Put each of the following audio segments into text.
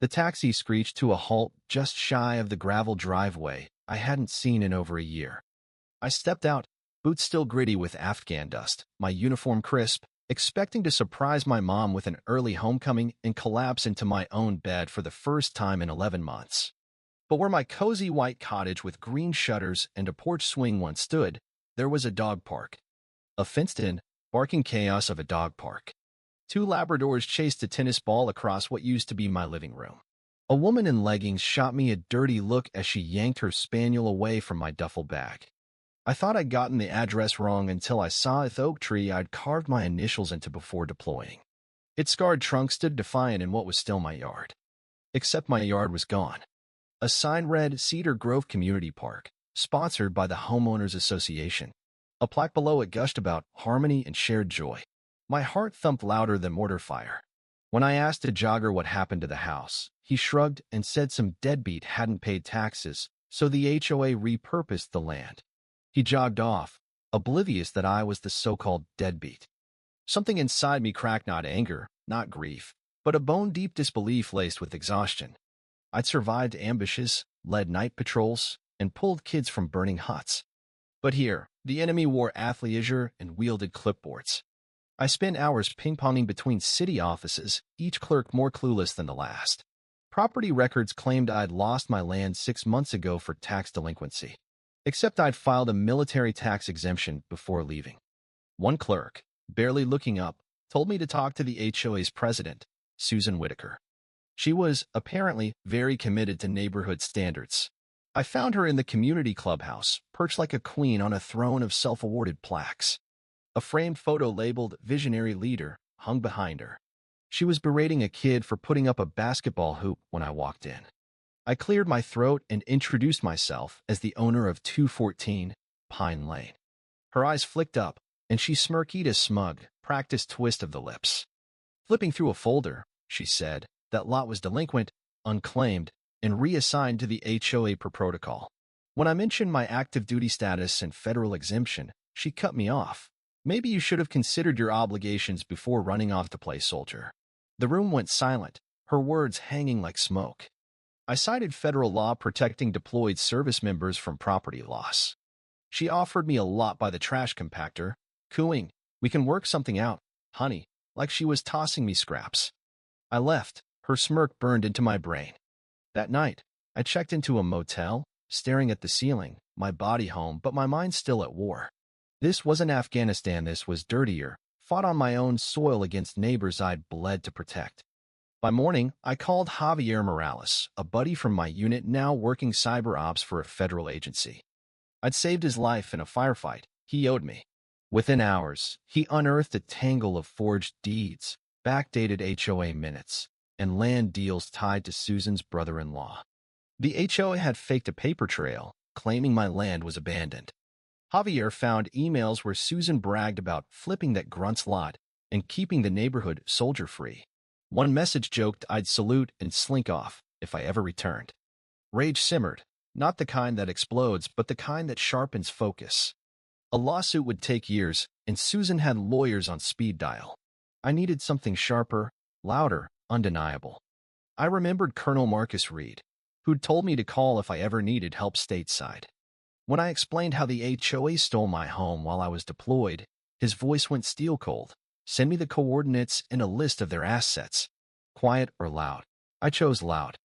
The taxi screeched to a halt just shy of the gravel driveway I hadn't seen in over a year. I stepped out, boots still gritty with Afghan dust, my uniform crisp, expecting to surprise my mom with an early homecoming and collapse into my own bed for the first time in 11 months. But where my cozy white cottage with green shutters and a porch swing once stood, there was a dog park. A fenced-in, barking chaos of a dog park. Two Labradors chased a tennis ball across what used to be my living room. A woman in leggings shot me a dirty look as she yanked her spaniel away from my duffel bag. I thought I'd gotten the address wrong until I saw a oak tree I'd carved my initials into before deploying. Its scarred trunk stood defiant in what was still my yard. Except my yard was gone. A sign read Cedar Grove Community Park, sponsored by the Homeowners Association. A plaque below it gushed about harmony and shared joy. My heart thumped louder than mortar fire. When I asked a jogger what happened to the house, he shrugged and said some deadbeat hadn't paid taxes, so the HOA repurposed the land. He jogged off, oblivious that I was the so-called deadbeat. Something inside me cracked, not anger, not grief, but a bone-deep disbelief laced with exhaustion. I'd survived ambushes, led night patrols, and pulled kids from burning huts. But here, the enemy wore athleisure and wielded clipboards. I spent hours ping-ponging between city offices, each clerk more clueless than the last. Property records claimed I'd lost my land 6 months ago for tax delinquency. Except I'd filed a military tax exemption before leaving. One clerk, barely looking up, told me to talk to the HOA's president, Susan Whitaker. She was, apparently, very committed to neighborhood standards. I found her in the community clubhouse, perched like a queen on a throne of self-awarded plaques. A framed photo labeled Visionary Leader hung behind her. She was berating a kid for putting up a basketball hoop when I walked in. I cleared my throat and introduced myself as the owner of 214 Pine Lane. Her eyes flicked up, and she smirked a smug, practiced twist of the lips. Flipping through a folder, she said, that lot was delinquent, unclaimed, and reassigned to the HOA per protocol. When I mentioned my active duty status and federal exemption, she cut me off. Maybe you should have considered your obligations before running off to play soldier. The room went silent, her words hanging like smoke. I cited federal law protecting deployed service members from property loss. She offered me a lot by the trash compactor, cooing, "We can work something out, honey," like she was tossing me scraps. I left, her smirk burned into my brain. That night, I checked into a motel, staring at the ceiling, my body home but my mind still at war. This wasn't Afghanistan, this was dirtier, fought on my own soil against neighbors I'd bled to protect. By morning, I called Javier Morales, a buddy from my unit now working cyber ops for a federal agency. I'd saved his life in a firefight. He owed me. Within hours, he unearthed a tangle of forged deeds, backdated HOA minutes, and land deals tied to Susan's brother-in-law. The HOA had faked a paper trail, claiming my land was abandoned. Javier found emails where Susan bragged about flipping that grunt's lot and keeping the neighborhood soldier-free. One message joked I'd salute and slink off if I ever returned. Rage simmered, not the kind that explodes, but the kind that sharpens focus. A lawsuit would take years, and Susan had lawyers on speed dial. I needed something sharper, louder, undeniable. I remembered Colonel Marcus Reed, who'd told me to call if I ever needed help stateside. When I explained how the HOA stole my home while I was deployed, his voice went steel cold. "Send me the coordinates and a list of their assets. Quiet or loud?" I chose loud.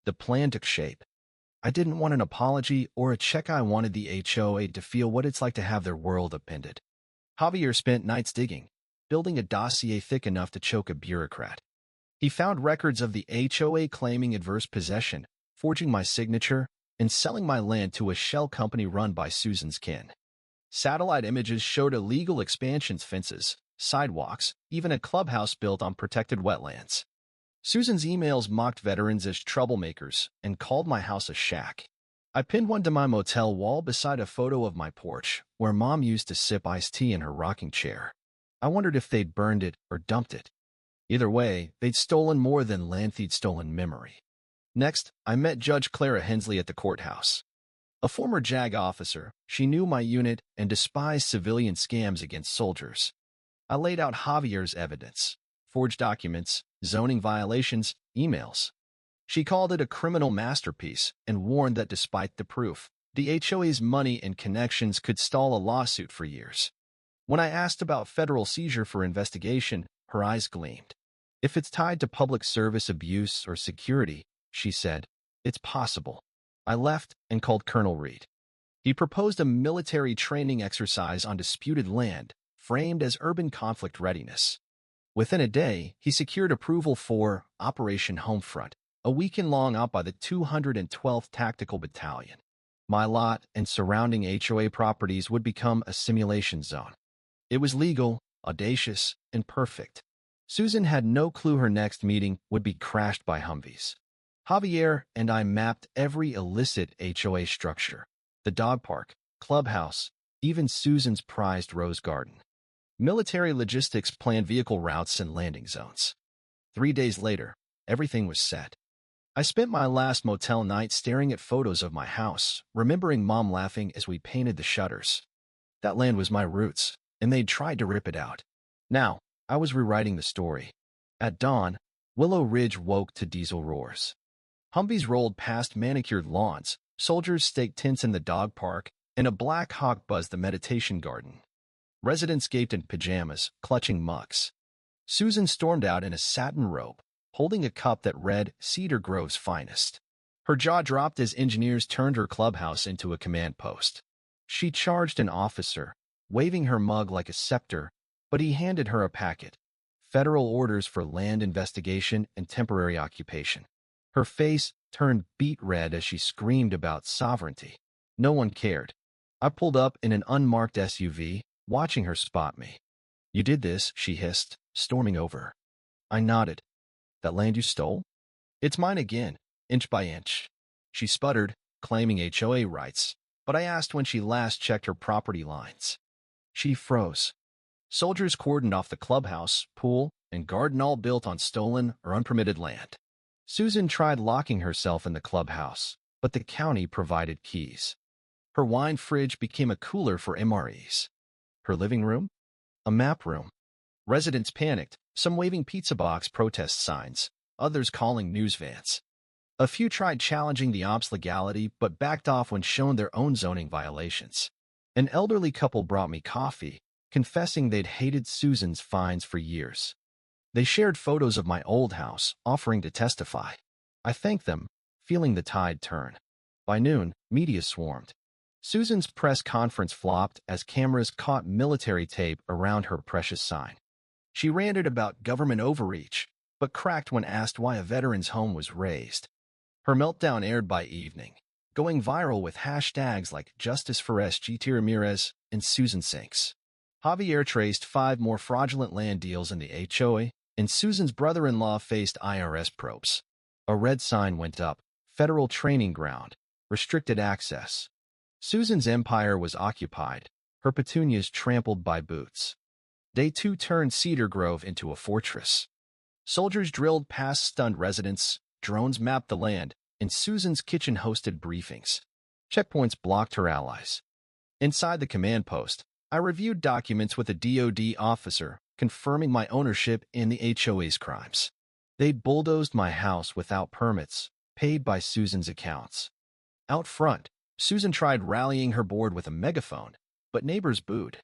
The plan took shape. I didn't want an apology or a check. I wanted the HOA to feel what it's like to have their world upended. Javier spent nights digging, building a dossier thick enough to choke a bureaucrat. He found records of the HOA claiming adverse possession, forging my signature, and selling my land to a shell company run by Susan's kin. Satellite images showed illegal expansions, fences, sidewalks, even a clubhouse built on protected wetlands. Susan's emails mocked veterans as troublemakers and called my house a shack. I pinned one to my motel wall beside a photo of my porch, where Mom used to sip iced tea in her rocking chair. I wondered if they'd burned it or dumped it. Either way, they'd stolen more than land, they'd stolen memory. Next, I met Judge Clara Hensley at the courthouse. A former JAG officer, she knew my unit and despised civilian scams against soldiers. I laid out Javier's evidence, forged documents, zoning violations, emails. She called it a criminal masterpiece and warned that despite the proof, the HOA's money and connections could stall a lawsuit for years. When I asked about federal seizure for investigation, her eyes gleamed. If it's tied to public service abuse or security, she said, it's possible. I left and called Colonel Reed. He proposed a military training exercise on disputed land, framed as urban conflict readiness. Within a day, he secured approval for Operation Homefront, a weekend-long op by the 212th Tactical Battalion. My lot and surrounding HOA properties would become a simulation zone. It was legal, audacious, and perfect. Susan had no clue her next meeting would be crashed by Humvees. Javier and I mapped every illicit HOA structure, the dog park, clubhouse, even Susan's prized rose garden. Military logistics planned vehicle routes and landing zones. 3 days later, everything was set. I spent my last motel night staring at photos of my house, remembering Mom laughing as we painted the shutters. That land was my roots, and they'd tried to rip it out. Now, I was rewriting the story. At dawn, Willow Ridge woke to diesel roars. Humvees rolled past manicured lawns, soldiers staked tents in the dog park, and a Black Hawk buzzed the meditation garden. Residents gaped in pajamas, clutching mugs. Susan stormed out in a satin robe, holding a cup that read Cedar Grove's finest. Her jaw dropped as engineers turned her clubhouse into a command post. She charged an officer, waving her mug like a scepter, but he handed her a packet. Federal orders for land investigation and temporary occupation. Her face turned beet red as she screamed about sovereignty. No one cared. I pulled up in an unmarked SUV, watching her spot me. You did this, she hissed, storming over. I nodded. That land you stole? It's mine again, inch by inch. She sputtered, claiming HOA rights, but I asked when she last checked her property lines. She froze. Soldiers cordoned off the clubhouse, pool, and garden, all built on stolen or unpermitted land. Susan tried locking herself in the clubhouse, but the county provided keys. Her wine fridge became a cooler for MREs. Her living room? A map room. Residents panicked, some waving pizza box protest signs, others calling news vans. A few tried challenging the ops' legality but backed off when shown their own zoning violations. An elderly couple brought me coffee, confessing they'd hated Susan's fines for years. They shared photos of my old house, offering to testify. I thanked them, feeling the tide turn. By noon, media swarmed. Susan's press conference flopped as cameras caught military tape around her precious sign. She ranted about government overreach, but cracked when asked why a veteran's home was razed. Her meltdown aired by evening, going viral with hashtags like Justice for S.G.T. Ramirez and Susan Sinks. Javier traced 5 more fraudulent land deals in the HOA, and Susan's brother-in-law faced IRS probes. A red sign went up, federal training ground, restricted access. Susan's empire was occupied, her petunias trampled by boots. Day 2 turned Cedar Grove into a fortress. Soldiers drilled past stunned residents, drones mapped the land, and Susan's kitchen hosted briefings. Checkpoints blocked her allies. Inside the command post, I reviewed documents with a DoD officer confirming my ownership in the HOA's crimes. They'd bulldozed my house without permits, paid by Susan's accounts. Out front, Susan tried rallying her board with a megaphone, but neighbors booed.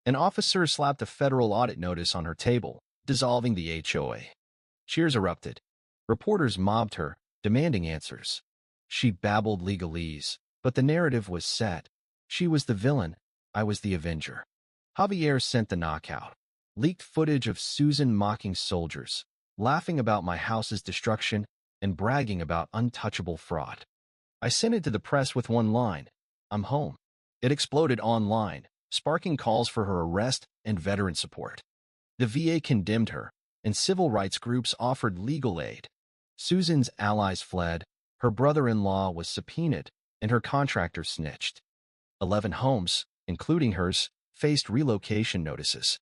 An officer slapped a federal audit notice on her table, dissolving the HOA. Cheers erupted. Reporters mobbed her, demanding answers. She babbled legalese, but the narrative was set. She was the villain, I was the avenger. Javier sent the knockout. Leaked footage of Susan mocking soldiers, laughing about my house's destruction, and bragging about untouchable fraud. I sent it to the press with one line, I'm home. It exploded online, sparking calls for her arrest and veteran support. The VA condemned her, and civil rights groups offered legal aid. Susan's allies fled, her brother-in-law was subpoenaed, and her contractor snitched. 11 homes, including hers, faced relocation notices.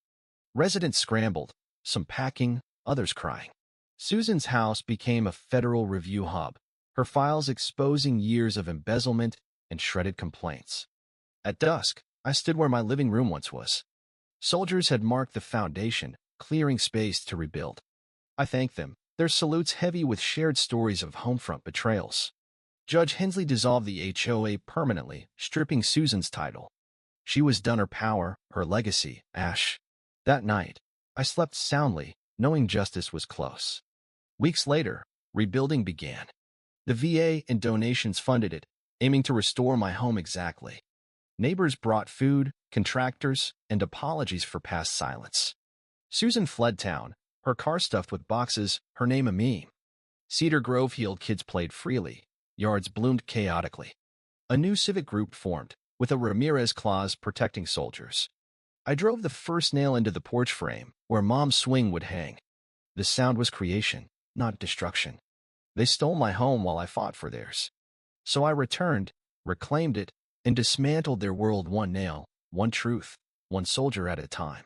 Residents scrambled, some packing, others crying. Susan's house became a federal review hub, her files exposing years of embezzlement and shredded complaints. At dusk, I stood where my living room once was. Soldiers had marked the foundation, clearing space to rebuild. I thanked them, their salutes heavy with shared stories of homefront betrayals. Judge Hensley dissolved the HOA permanently, stripping Susan's title. She was done her power, her legacy, ash. That night, I slept soundly, knowing justice was close. Weeks later, rebuilding began. The VA and donations funded it, aiming to restore my home exactly. Neighbors brought food, contractors, and apologies for past silence. Susan fled town, her car stuffed with boxes, her name a meme. Cedar Grove Hill kids played freely. Yards bloomed chaotically. A new civic group formed, with a Ramirez clause protecting soldiers. I drove the first nail into the porch frame, where Mom's swing would hang. The sound was creation, not destruction. They stole my home while I fought for theirs. So I returned, reclaimed it, and dismantled their world one nail, one truth, one soldier at a time.